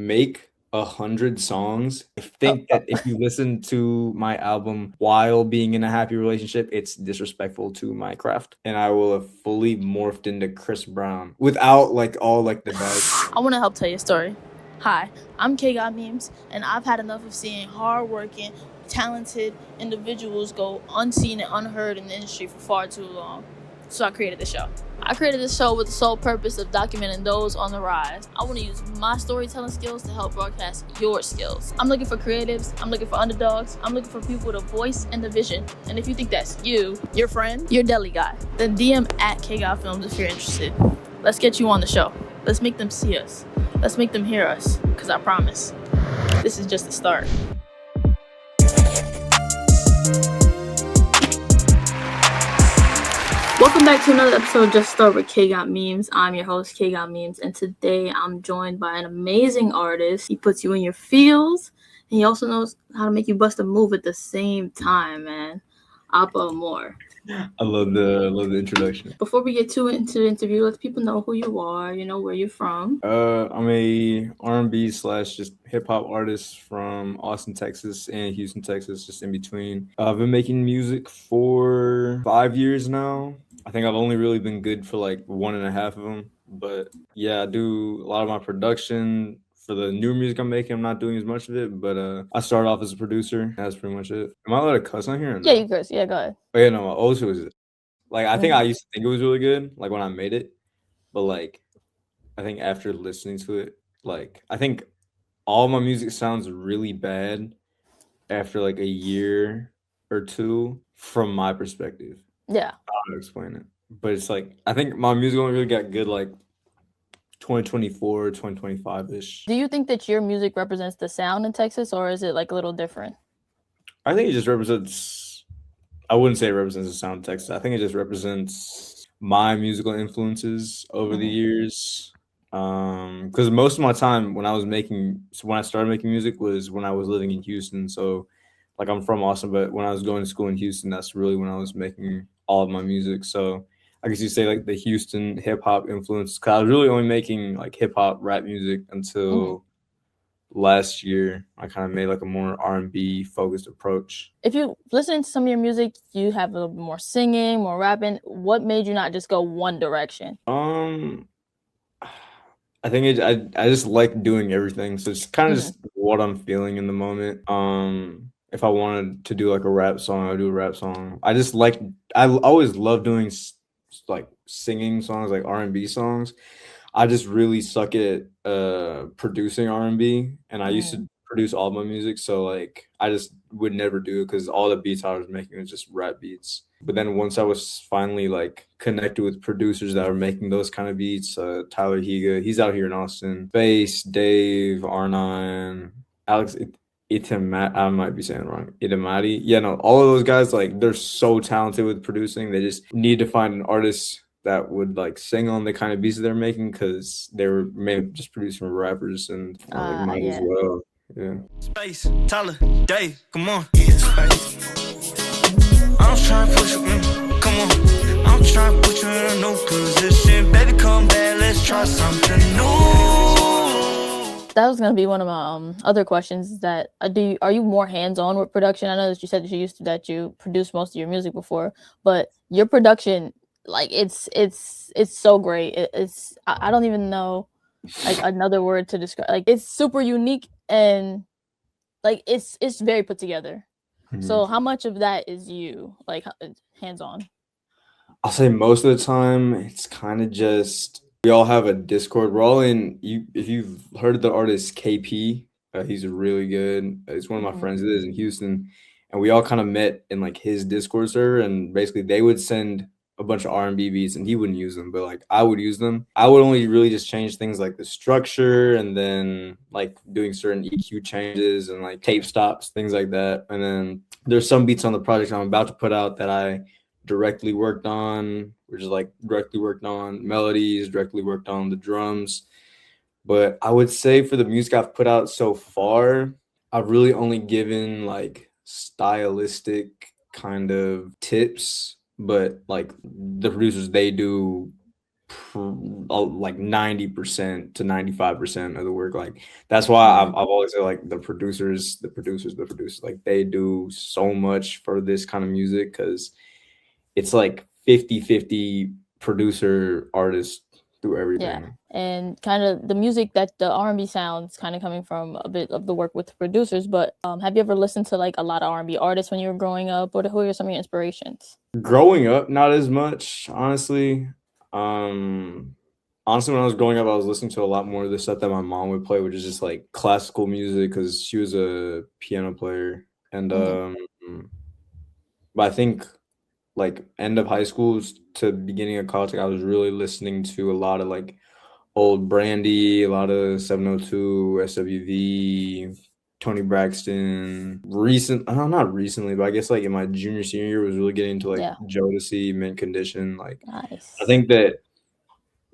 make 100 songs. I Oh, think that if you listen to my album while being in a happy relationship, it's disrespectful to my craft, and I will have fully morphed into Chris Brown without like all like the bad. I want to help tell you a story. Hi, I'm K Got Memes, and I've had enough of seeing hardworking, talented individuals go unseen and unheard in the industry for far too long. So I created this show. I created this show with the sole purpose of documenting those on the rise. I want to use my storytelling skills to help broadcast your skills. I'm looking for creatives, I'm looking for underdogs, I'm looking for people with a voice and a vision. And if you think that's you, your friend, your deli guy, then DM at KGOT Films if you're interested. Let's get you on the show. Let's make them see us. Let's make them hear us. Because I promise, this is just the start. Welcome back to another episode of Just Start with K Got Memes. I'm your host, K Got Memes, and today I'm joined by an amazing artist. He puts you in your feels, and he also knows how to make you bust a move at the same time, man. Amour. I love the introduction. Before we get into the interview, let people know who you are, where you're from. I'm a R&B slash just hip hop artist from Austin, Texas, and Houston, Texas, just in between. I've been making music for 5 years now. I think I've only really been good for like 1.5 of them, but yeah, I do a lot of my production. For the new music I'm making, I'm not doing as much of it, but I started off as a producer. That's pretty much it. Am I allowed to cuss on here? Or no? Yeah, you curse. Yeah, go ahead. Oh yeah, no, my old shit was like I think I used to think it was really good, like when I made it, but like I think after listening to it, like I think all my music sounds really bad after like a year or two from my perspective. Yeah. I don't know how to explain it, but it's like I think my music only really got good like 2024, 2025-ish. Do you think that your music represents the sound in Texas, or is it like a little different? I think it just represents. I wouldn't say it represents the sound of Texas. I think it just represents my musical influences over the years. Because most of my time when I started making music was when I was living in Houston. So, like I'm from Austin, but when I was going to school in Houston, that's really when I was making all of my music. So I guess you say like the Houston hip hop influence. Cause I was really only making like hip hop rap music until last year. I kind of made like a more R&B focused approach. If you listen to some of your music, you have a little bit more singing, more rapping. What made you not just go one direction? I think I just like doing everything. So it's kind of just what I'm feeling in the moment. If I wanted to do like a rap song, I'll do a rap song. I always love doing like singing songs, like R&B songs. I just really suck at producing R&B, and I used to produce all my music, so like I just would never do it because all the beats I was making was just rap beats. But then once I was finally like connected with producers that were making those kind of beats, Tyler Higa, he's out here in Austin, Bass, Dave, R9, Alex Itamat, I might be saying it wrong. Itamati. Yeah, no, all of those guys, like they're so talented with producing. They just need to find an artist that would like sing on the kind of beats that they're making because they were maybe just producing rappers and like might as well. Yeah. Space, Tyler, Dave, come on. Yeah, space. I'm trying to push you, come on. I'm trying to put you in a new position. Baby, come back, let's try something new. That was gonna be one of my other questions. That are you more hands-on with production? I know that you said that you produced most of your music before, but your production, like it's so great. I don't even know like another word to describe. Like it's super unique and like it's very put together. So how much of that is you like hands-on? I'll say most of the time it's kind of just we all have a Discord. We're all in. If you've heard of the artist KP, he's really good. It's one of my friends that is in Houston, and we all kind of met in like his Discord server. And basically, they would send a bunch of R&B beats, and he wouldn't use them, but like I would use them. I would only really just change things like the structure, and then like doing certain EQ changes and like tape stops, things like that. And then there's some beats on the project I'm about to put out that I directly worked on, which is like directly worked on melodies, directly worked on the drums. But I would say for the music I've put out so far, I've really only given like stylistic kind of tips, but like the producers, they do like 90% to 95% of the work. Like that's why I've always said like the producers, like they do so much for this kind of music because it's like 50-50 producer artist through Yeah, everything. and kind of the music that the R&B sounds kind of coming from a bit of the work with the producers. But have you ever listened to like a lot of R&B artists when you were growing up? Or who are some of your inspirations? Growing up, not as much, honestly. Um, Honestly, when I was growing up, I was listening to a lot more of the stuff that my mom would play, which is just like classical music because she was a piano player. And but I think like end of high school to beginning of college, like, I was really listening to a lot of like old Brandy, a lot of 702, SWV, Tony Braxton. Not recently, but I guess like in my junior senior year was really getting into like Yeah, Jodeci, Mint Condition. Like I nice. think that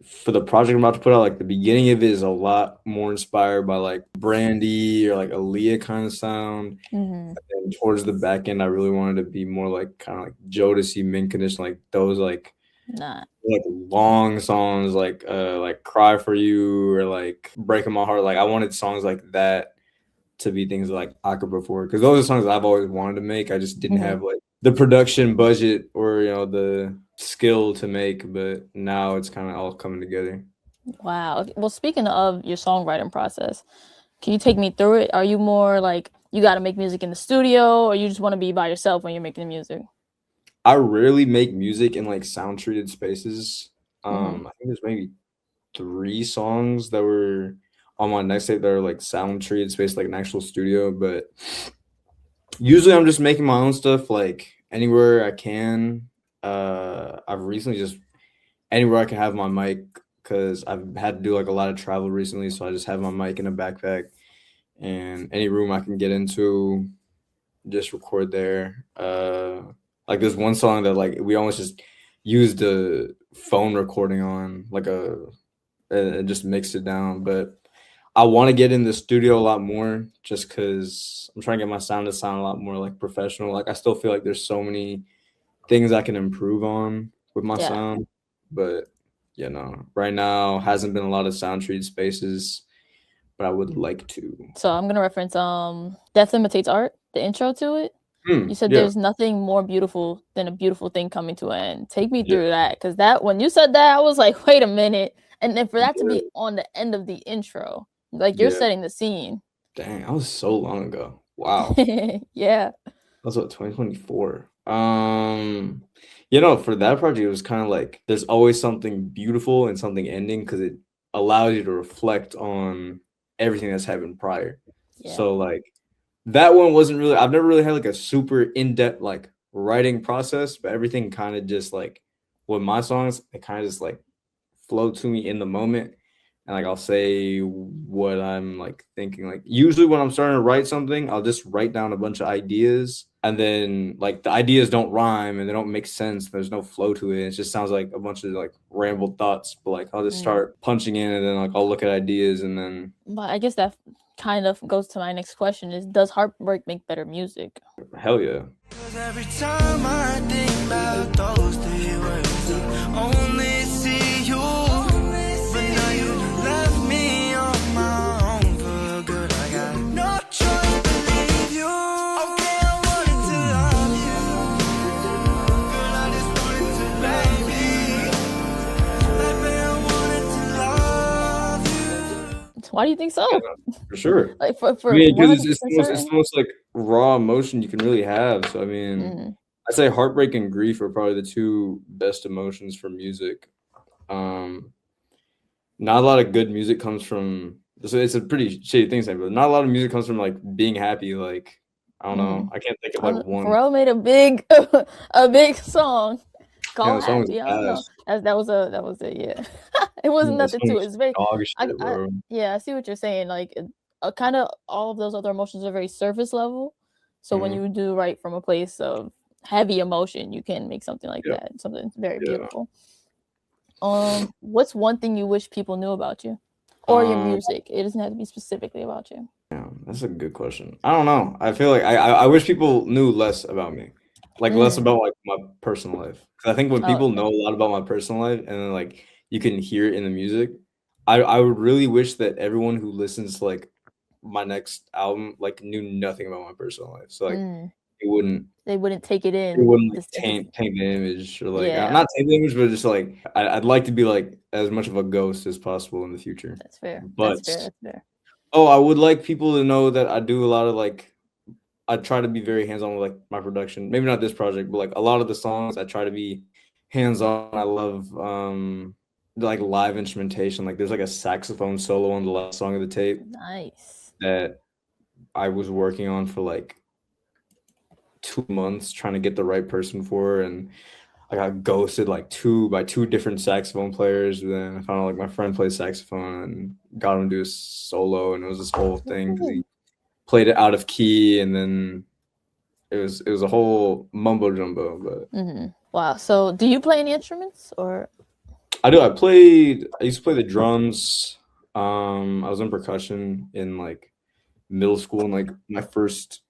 for the project I'm about to put out, like the beginning of it is a lot more inspired by like Brandy or like Aaliyah kind of sound. And towards the back end, I really wanted to be more like kind of like Jodeci, Mint Condition, like those Nah. like long songs like Cry for You or like Breaking My Heart. Like I wanted songs like that to be things like I could perform because those are songs I've always wanted to make. I just didn't have like the production budget or the skill to make, but now it's kind of all coming together. Wow. Well, speaking of your songwriting process, can you take me through it? Are you more like you got to make music in the studio, or you just want to be by yourself when you're making the music? I rarely make music in like sound treated spaces. I think there's maybe 3 songs that were on my next tape that are like sound treated space, like an actual studio. But usually I'm just making my own stuff like anywhere I can. I've recently just anywhere I can have my mic because I've had to do like a lot of travel recently, so I just have my mic in a backpack and any room I can get into, just record there. Like there's one song that like we almost just used a phone recording on like and just mixed it down. But I want to get in the studio a lot more just because I'm trying to get my sound to sound a lot more like professional. Like I still feel like there's so many things I can improve on with my Yeah. sound, but right now hasn't been a lot of sound treated spaces, but I would like to. So I'm gonna reference Death Imitates Art, the intro to it. You said Yeah, there's nothing more beautiful than a beautiful thing coming to an end. Take me yeah, through that, because that when you said that, I was like, wait a minute. And then for that to yeah, be on the end of the intro, like you're yeah. setting the scene. Dang, that was so long ago. Wow. Yeah. That was what, 2024. For that project, it was kind of like there's always something beautiful and something ending because it allows you to reflect on everything that's happened prior. Yeah. So like that one wasn't really, I've never really had like a super in-depth like writing process, but everything kind of just like with my songs, it kind of just like flow to me in the moment. And like I'll say what I'm like thinking. Like usually when I'm starting to write something, I'll just write down a bunch of ideas, and then like the ideas don't rhyme and they don't make sense. There's no flow to it. It just sounds like a bunch of like rambled thoughts. But like I'll just start punching in, and then like I'll look at ideas, and then. But I guess that kind of goes to my next question: is does Heartbreak make better music? Hell yeah. Every time I think about those 3 words, I only see you. But now you left me on my own for good. I got no choice but leave you. Okay, I wanted to love you. Girl, I just wanted to, baby. Baby, I wanted to love you. Why do you think so? For sure. Like for I mean, because 100% it's the most like raw emotion you can really have. So I mean, I'd say heartbreak and grief are probably the 2 best emotions for music. Not a lot of good music comes from. So it's a pretty shitty thing to say, but not a lot of music comes from like being happy. Like I don't know, I can't think of like one. Pharrell made a big a big song called The song was Happy. I don't know. ass. That was it. Yeah, it wasn't The nothing song to it. was It's very. dog shit, bro. Yeah, I see what you're saying. Like, kind of all of those other emotions are very surface level. So when you do write from a place of heavy emotion, you can make something like that, something very beautiful. What's one thing you wish people knew about you, or your music? It doesn't have to be specifically about you. Yeah, that's a good question. I don't know. I feel like I wish people knew less about me, like less about like my personal life. Because I think when people know a lot about my personal life, and then like you can hear it in the music. I would really wish that everyone who listens to like my next album like knew nothing about my personal life. So like Mm. it wouldn't They wouldn't take it it in. wouldn't like This, this, taint the image or like yeah, not taint the image, but just like I'd like to be like as much of a ghost as possible in the future. that's fair. But That's fair. That's fair. oh, I would like people to know that I do a lot of like I try to be very hands-on with like my production. Maybe not this project, but like a lot of the songs I try to be hands-on. I love like live instrumentation. Like there's like a saxophone solo on the last song of the tape Nice. that I was working on for like 2 months trying to get the right person for, and I got ghosted like by two different saxophone players. And then I found out like my friend plays saxophone and got him to do a solo, and it was this whole thing because he played it out of key, and then it was a whole mumbo jumbo. But Wow. So, do you play any instruments or? I do. I used to play the drums. I was in percussion in like middle school and like my first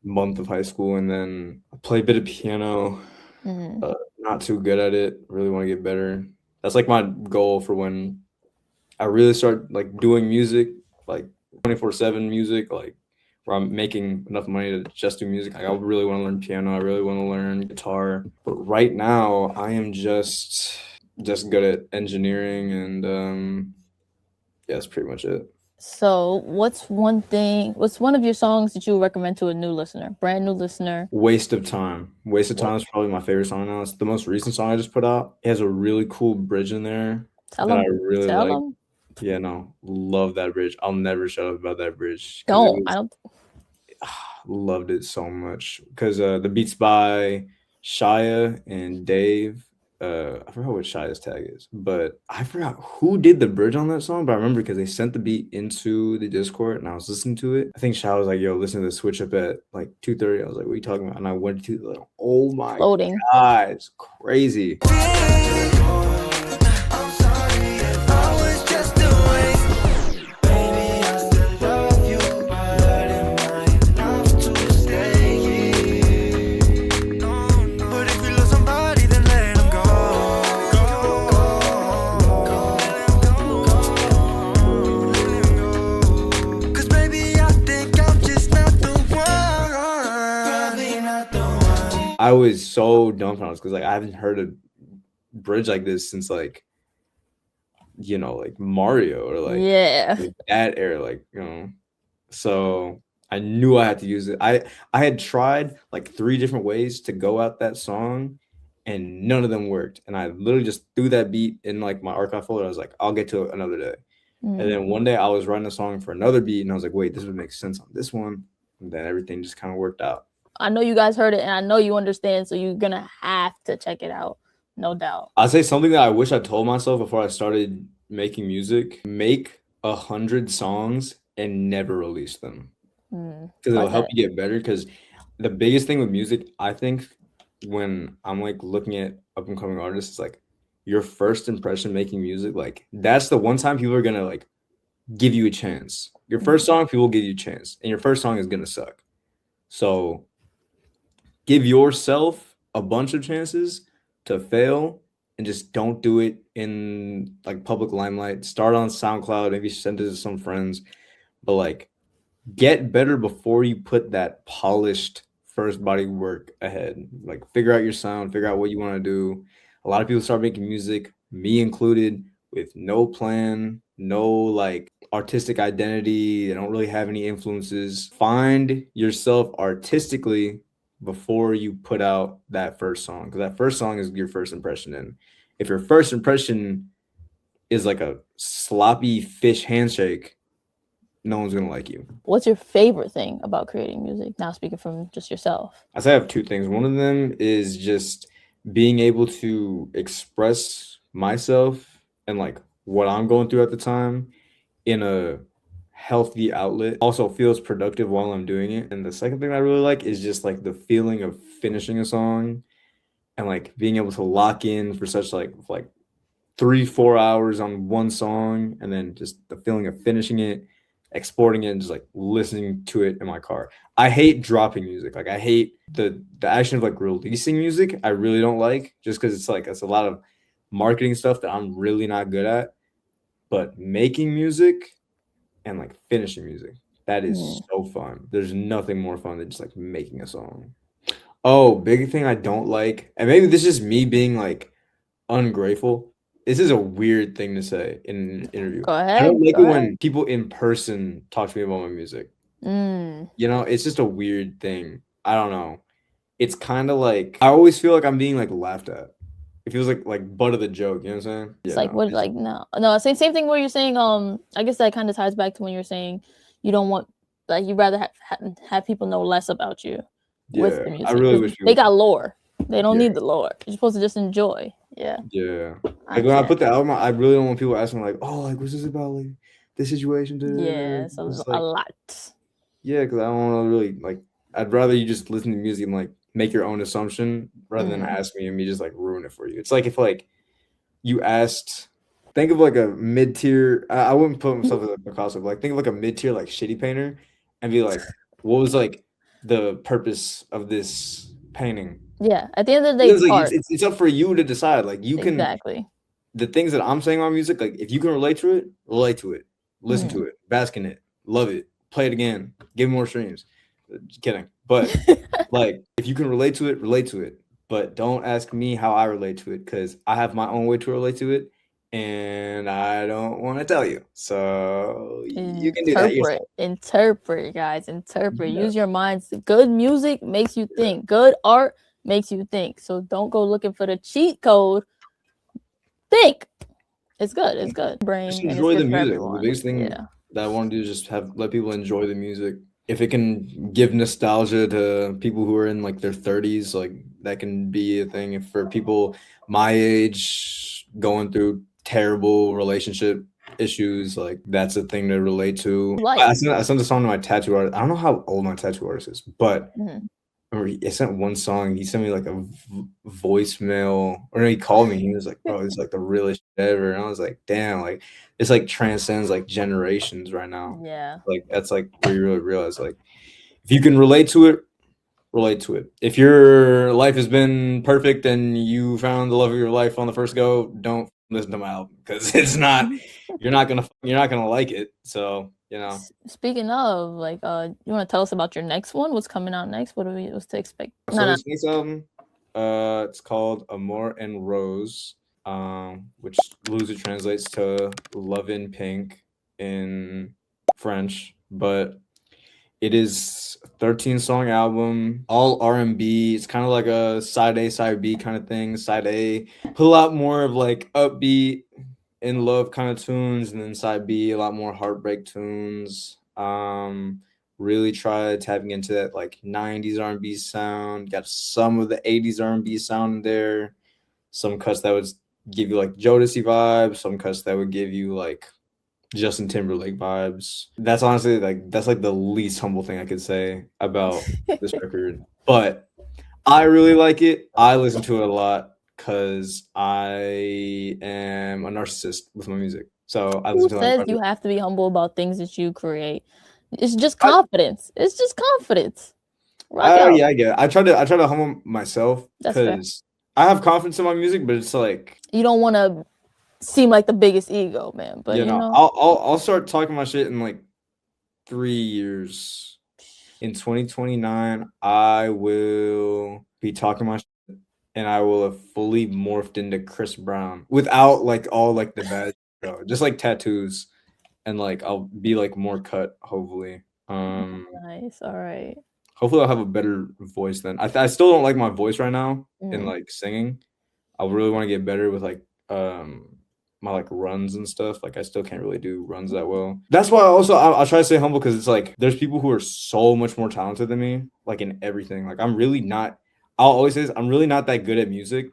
month of high school, and then I played a bit of piano. Not too good at it. Really want to get better. That's like my goal for when I really start like doing music, like 24/7 music, like where I'm making enough money to just do music. Like, I really want to learn piano. I really want to learn guitar. But right now, I am just good at engineering, and yeah, that's pretty much it. So, what's one of your songs that you would recommend to a new listener, brand new listener? Waste of Time. Waste of Time is probably my favorite song now. It's the most recent song I just put out. It has a really cool bridge in there that I really like. Yeah, no, love that bridge. I'll never shut up about that bridge. Loved it so much because the beats by Shia and Dave. I forgot what Shia's tag is, but I forgot who did the bridge on that song. But I remember because they sent the beat into the Discord and I was listening to it. I think Shia was like, "Yo, listen to the switch up at like 2:30." I was like, "What are you talking about?" And I went to like, "Oh my god, it's crazy." I was so dumbfounded because like I haven't heard a bridge like this since like like Mario or like that era, like so I knew I had to use it. I had tried like 3 different ways to go out that song and none of them worked, and I literally just threw that beat in like my archive folder. I was like, I'll get to it another day. And then one day I was writing a song for another beat and I was like, wait, this would make sense on this one, and then everything just kind of worked out. I know you guys heard it and I know you understand, so you're gonna have to check it out, no doubt. I'll say something that I wish I told myself before I started making music: make 100 songs and never release them, because it'll help you get better. Because the biggest thing with music, I think, when I'm like looking at up and coming artists, is like your first impression making music. Like that's the one time people are gonna like give you a chance. Your first song, people will give you a chance, and your first song is gonna suck. So give yourself a bunch of chances to fail and just don't do it in like public limelight. Start on SoundCloud, maybe send it to some friends, but like get better before you put that polished first body work ahead. Like figure out your sound, figure out what you want to do. A lot of people start making music, me included, with no plan, no like artistic identity. They don't really have any influences. Find yourself artistically before you put out that first song, because that first song is your first impression. And if your first impression is like a sloppy fish handshake, no one's gonna like you. What's your favorite thing about creating music? Now speaking from just yourself. I say I have 2 things. One of them is just being able to express myself and like what I'm going through at the time in a healthy outlet, also feels productive while I'm doing it. And the second thing I really like is just like the feeling of finishing a song and like being able to lock in for such like 3-4 hours on one song, and then just the feeling of finishing it, exporting it, and just like listening to it in my car. I hate dropping music. Like I hate the action of like releasing music. I really don't like, just because it's like it's a lot of marketing stuff that I'm really not good at, but making music and like finishing music, that is so fun. There's nothing more fun than just like making a song. Oh, big thing I don't like, and maybe this is me being like ungrateful. This is a weird thing to say in an interview. Go I don't ahead. like Go it ahead. when people in person talk to me about my music. You know, it's just a weird thing. I don't know. It's kind of like I always feel like I'm being like laughed at. It feels like butt of the joke. You know what I'm saying? It's Yeah, like no. what? Like no. Same thing where you're saying. I guess that kind of ties back to when you're saying you don't want, like, you'd rather have people know less about you with Yeah, the I music really because wish they people. got lore. They don't Yeah, need the lore. You're supposed to just enjoy. Yeah, yeah. I Like when I get. put the album out, I really don't want people asking like, "Oh, like what's this about? Like this situation?" Yeah, it's It's a like, lot. yeah, because I don't want to really like. I'd rather you just listen to music and like make your own assumption rather than ask me and me just like ruin it for you. It's like if like you asked, think of like a mid tier. I wouldn't put myself as like Picasso, but like think of like a mid tier like shitty painter and be like, what was like the purpose of this painting? Yeah, at the end of the day, It's it's like art. it's up for you to decide. Like you can Exactly. the things that I'm saying on music, like if you can relate to it, listen to it, bask in it, love it, play it again, give more streams. Just kidding. But like if you can relate to it, relate to it. But don't ask me how I relate to it because I have my own way to relate to it and I don't want to tell you. So you can do that yourself. Interpret, guys. Interpret. Yeah, Use your minds. Good music makes you think. Good art makes you think. So don't go looking for the cheat code. Think. It's good. It's good. just Brain, and it's enjoy the good for music. The everyone. biggest thing Yeah. that I want to do is just have let people enjoy the music. If it can give nostalgia to people who are in like their 30s, like that can be a thing. If for people my age going through terrible relationship issues, like that's a thing to relate to. Like. I sent a song to my tattoo artist. I don't know how old my tattoo artist is, but I sent one song. He sent me like a voicemail, or he called me. He was like, "Bro, it's like the realest shit ever." And I was like, "Damn!" Like it's like transcends like generations right now. Yeah. Like that's like where you really realize like if you can relate to it, relate to it. If your life has been perfect and you found the love of your life on the first go, don't listen to my album because it's not. You're not gonna like it. So you know. Speaking of, like, you want to tell us about your next one? What's coming out next? What what's to expect? So this next album, it's called Amour and Rose, which loosely translates to "Love in Pink" in French, but it is a 13-song album, all R&B. It's kind of like a side A, side B kind of thing. Side A, put a lot more of like upbeat, in love kind of tunes, and then side B, a lot more heartbreak tunes. Really tried tapping into that like 90s R&B sound. Got some of the 80s R&B sound in there. Some cuts that would give you like Jodeci vibes. Some cuts that would give you like Justin Timberlake vibes. That's honestly like that's like the least humble thing I could say about this record. But I really like it. I listen to it a lot because I am a narcissist with my music. So I listen Who to says like you have to be humble about things that you create? It's just confidence. It's just confidence. Rock out. yeah, I get it. I try to humble myself That's fair. because I have confidence in my music, but it's like You don't want to seem like the biggest ego, man. But you know, I'll start talking my shit in like 3 years. In 2029, I will be talking my shit and I will have fully morphed into Chris Brown without like all like the bad though. Just like tattoos and like I'll be like more cut hopefully. Nice. All right. Hopefully I'll have a better voice then. I still don't like my voice right now in like singing. I really want to get better with like my like runs and stuff. Like I still can't really do runs that well. That's why also I'll try to stay humble because it's like there's people who are so much more talented than me, like in everything. Like I'm really not. I'll always say this, I'm really not that good at music.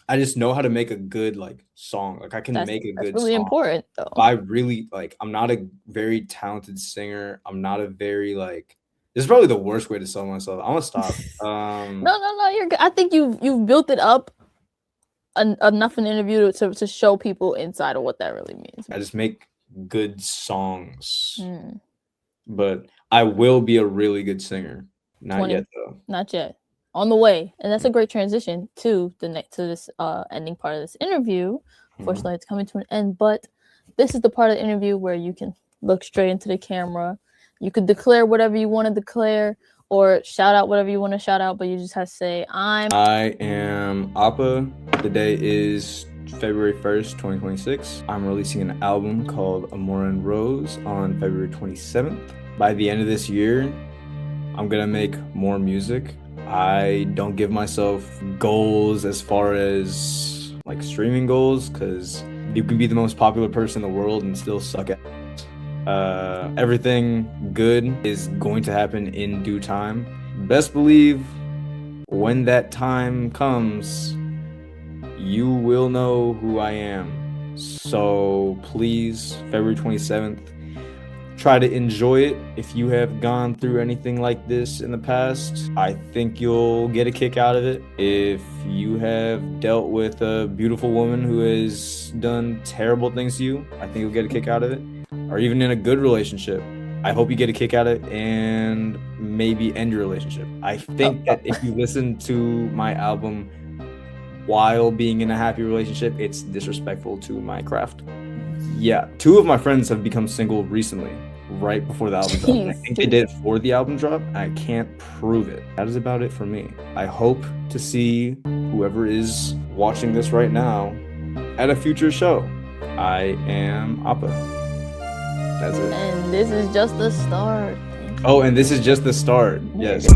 I just know how to make a good like song. Like I can make a good really song. important though. But I really like. I'm not a very talented singer. I'm not a very like. This is probably the worst way to sell myself. I'm gonna stop. No. You're good. I think you've built it up enough in an interview to show people inside of what that really means. I just make good songs, but I will be a really good singer. Not yet though. Not yet. on the way. And that's a great transition to this ending part of this interview. Unfortunately, it's coming to an end, but this is the part of the interview where you can look straight into the camera. You could declare whatever you want to declare or shout out whatever you want to shout out, but you just have to say, I am Appa. The day is February 1st, 2026. I'm releasing an album called Amour and Rose on February 27th. By the end of this year, I'm gonna make more music. I don't give myself goals as far as like streaming goals, because you can be the most popular person in the world and still suck at it. Everything good is going to happen in due time. Best believe when that time comes, you will know who I am. So please, February 27th, try to enjoy it. If you have gone through anything like this in the past, I think you'll get a kick out of it. If you have dealt with a beautiful woman who has done terrible things to you, I think you'll get a kick out of it. Or even in a good relationship, I hope you get a kick out of it and maybe end your relationship. I think that if you listen to my album while being in a happy relationship, it's disrespectful to my craft. Yeah, 2 of my friends have become single recently, right before the album drop. I think they did it for the album drop. I can't prove it. That is about it for me. I hope to see whoever is watching this right now at a future show. I am Appa. That's it. And this is just the start. Oh, and this is just the start. Yes.